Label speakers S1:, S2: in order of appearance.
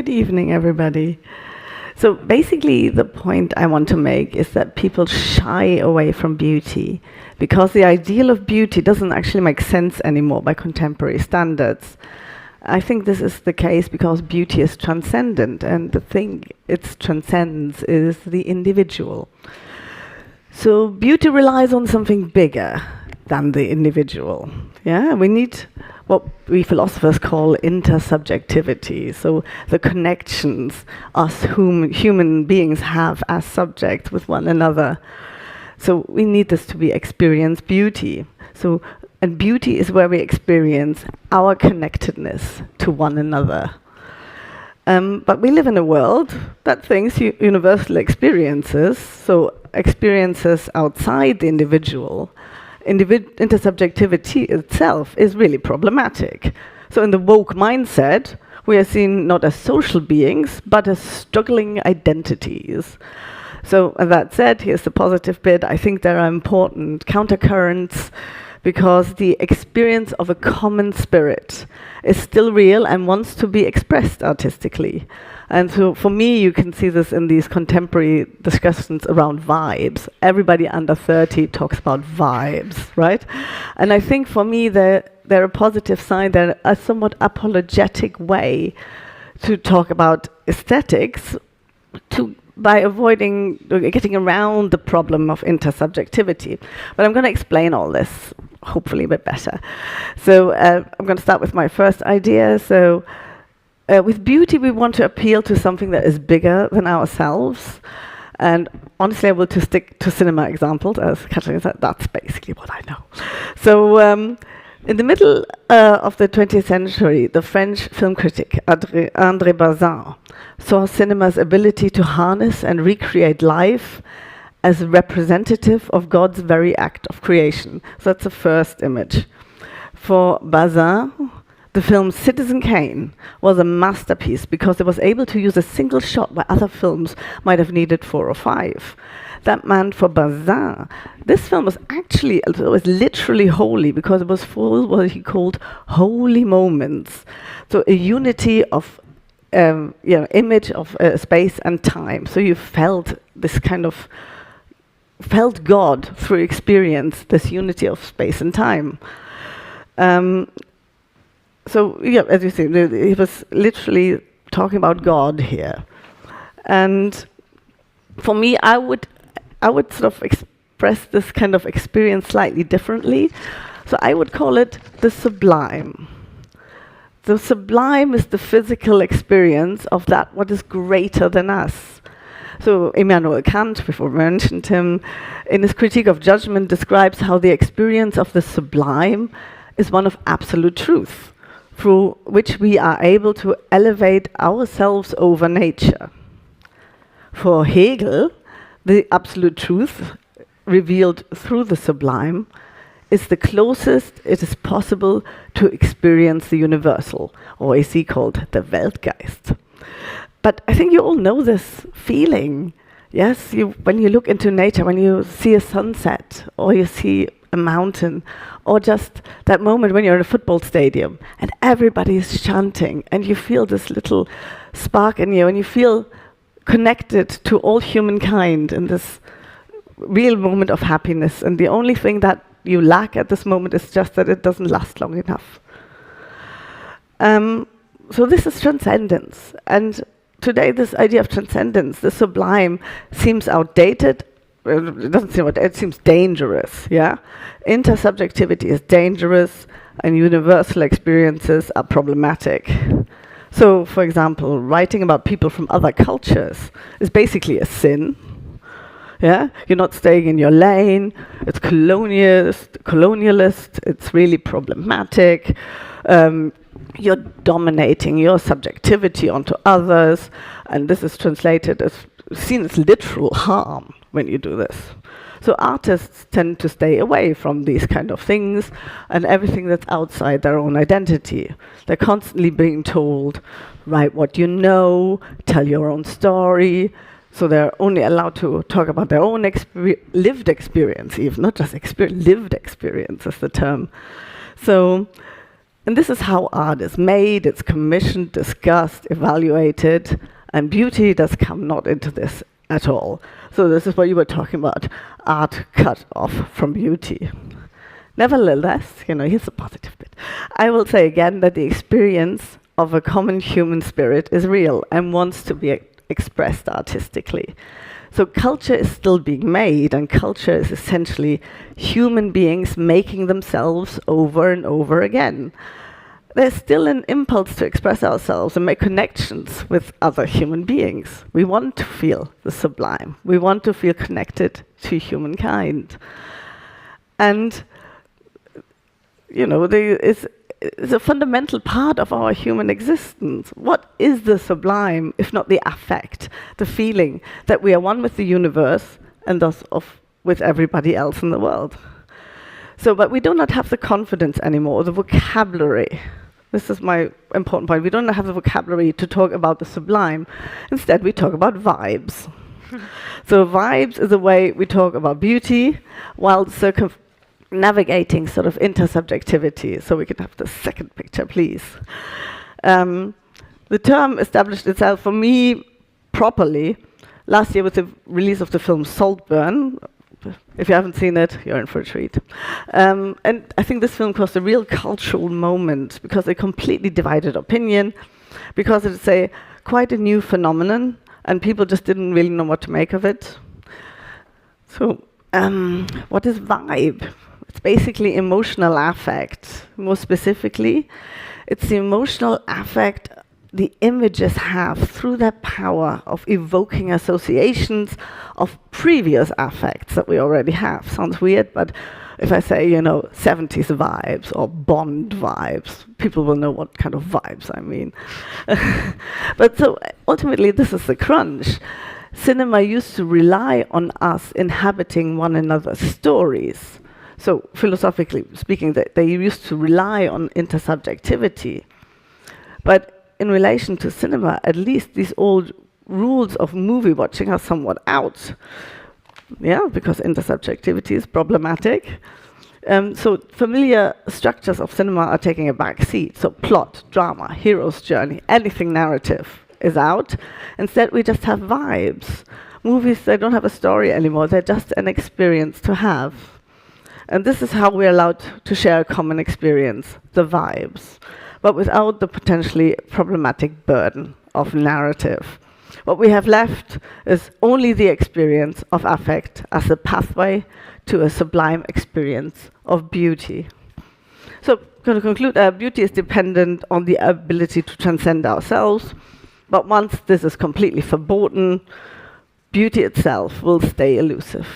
S1: Good evening, everybody. So basically, the point I want to make is that people shy away from beauty because the ideal of beauty doesn't actually make sense anymore by contemporary standards. I think this is the case because beauty is transcendent, and the thing it transcends is the individual. So beauty relies on something bigger than the individual. Yeah, we need what we philosophers call intersubjectivity, so the connections us human beings have as subjects with one another. So we need this to be experience beauty. And beauty is where we experience our connectedness to one another. But we live in a world that thinks universal experiences, so experiences outside the individual, intersubjectivity itself is really problematic. So in the woke mindset, we are seen not as social beings, but as struggling identities. So that said, here's the positive bit. I think there are important countercurrents because the experience of a common spirit is still real and wants to be expressed artistically. And so for me, you can see this in these contemporary discussions around vibes. Everybody under 30 talks about vibes, right? And I think for me, they're a positive sign. They're a somewhat apologetic way to talk about aesthetics by avoiding getting around the problem of intersubjectivity. But I'm going to explain all this, hopefully a bit better. So I'm going to start with my first idea. So with beauty, we want to appeal to something that is bigger than ourselves. And honestly, I will to stick to cinema examples, as Kathleen said, that's basically what I know. So in the middle of the 20th century, the French film critic André Bazin saw cinema's ability to harness and recreate life as representative of God's very act of creation. So that's the first image. For Bazin, the film Citizen Kane was a masterpiece because it was able to use a single shot where other films might have needed 4 or 5. That meant for Bazin, this film was literally holy because it was full of what he called holy moments. So a unity of image of space and time. So you felt God through experience, this unity of space and time. So yeah, as you see, he was literally talking about God here. And for me, I would sort of express this kind of experience slightly differently. So I would call it the sublime. The sublime is the physical experience of that what is greater than us. So Immanuel Kant, before we mentioned him, in his critique of judgment, describes how the experience of the sublime is one of absolute truth, through which we are able to elevate ourselves over nature. For Hegel, the absolute truth revealed through the sublime is the closest it is possible to experience the universal, or as he called the Weltgeist. But I think you all know this feeling. Yes, when you look into nature, when you see a sunset, or you see a mountain, or just that moment when you're in a football stadium and everybody is chanting and you feel this little spark in you and you feel connected to all humankind in this real moment of happiness. And the only thing that you lack at this moment is just that it doesn't last long enough. So this is transcendence. And today this idea of transcendence, the sublime, seems outdated. It doesn't seem outdated, it seems dangerous, yeah? Intersubjectivity is dangerous and universal experiences are problematic. So, for example, writing about people from other cultures is basically a sin. Yeah, you're not staying in your lane. It's colonialist. It's really problematic. You're dominating your subjectivity onto others, and this is translated as seen as literal harm when you do this. So artists tend to stay away from these kind of things and everything that's outside their own identity. They're constantly being told, write what you know, tell your own story. So they're only allowed to talk about their own lived experience, even not just lived experience is the term. So And this is how art is made, it's commissioned, discussed, evaluated, and beauty does come not into this at all. So this is what you were talking about, art cut off from beauty. Nevertheless, here's the positive bit. I will say again that the experience of a common human spirit is real and wants to be expressed artistically. So culture is still being made, and culture is essentially human beings making themselves over and over again. There's still an impulse to express ourselves and make connections with other human beings. We want to feel the sublime. We want to feel connected to humankind. And, it's a fundamental part of our human existence. What is the sublime, if not the affect, the feeling that we are one with the universe and thus with everybody else in the world? But we do not have the confidence anymore, the vocabulary. This is my important point. We don't have the vocabulary to talk about the sublime. Instead, we talk about vibes. So vibes is a way we talk about beauty while navigating sort of intersubjectivity. So we could have the second picture, please. The term established itself for me properly last year with the release of the film Saltburn. If you haven't seen it, you're in for a treat. And I think this film caused a real cultural moment because it completely divided opinion, because it's quite a new phenomenon and people just didn't really know what to make of it. So what is vibe? It's basically emotional affect. More specifically, it's the emotional affect the images have through their power of evoking associations of previous affects that we already have. Sounds weird, but if I say, 70s vibes or Bond vibes, people will know what kind of vibes I mean. But so ultimately, this is the crunch. Cinema used to rely on us inhabiting one another's stories. So philosophically speaking, they used to rely on intersubjectivity. But in relation to cinema, at least these old rules of movie watching are somewhat out. Yeah, because intersubjectivity is problematic. So familiar structures of cinema are taking a back seat. So plot, drama, hero's journey, anything narrative is out. Instead, we just have vibes. Movies, they don't have a story anymore. They're just an experience to have. And this is how we're allowed to share a common experience, the vibes, but without the potentially problematic burden of narrative. What we have left is only the experience of affect as a pathway to a sublime experience of beauty. So, to conclude, beauty is dependent on the ability to transcend ourselves, but once this is completely verboten, beauty itself will stay elusive.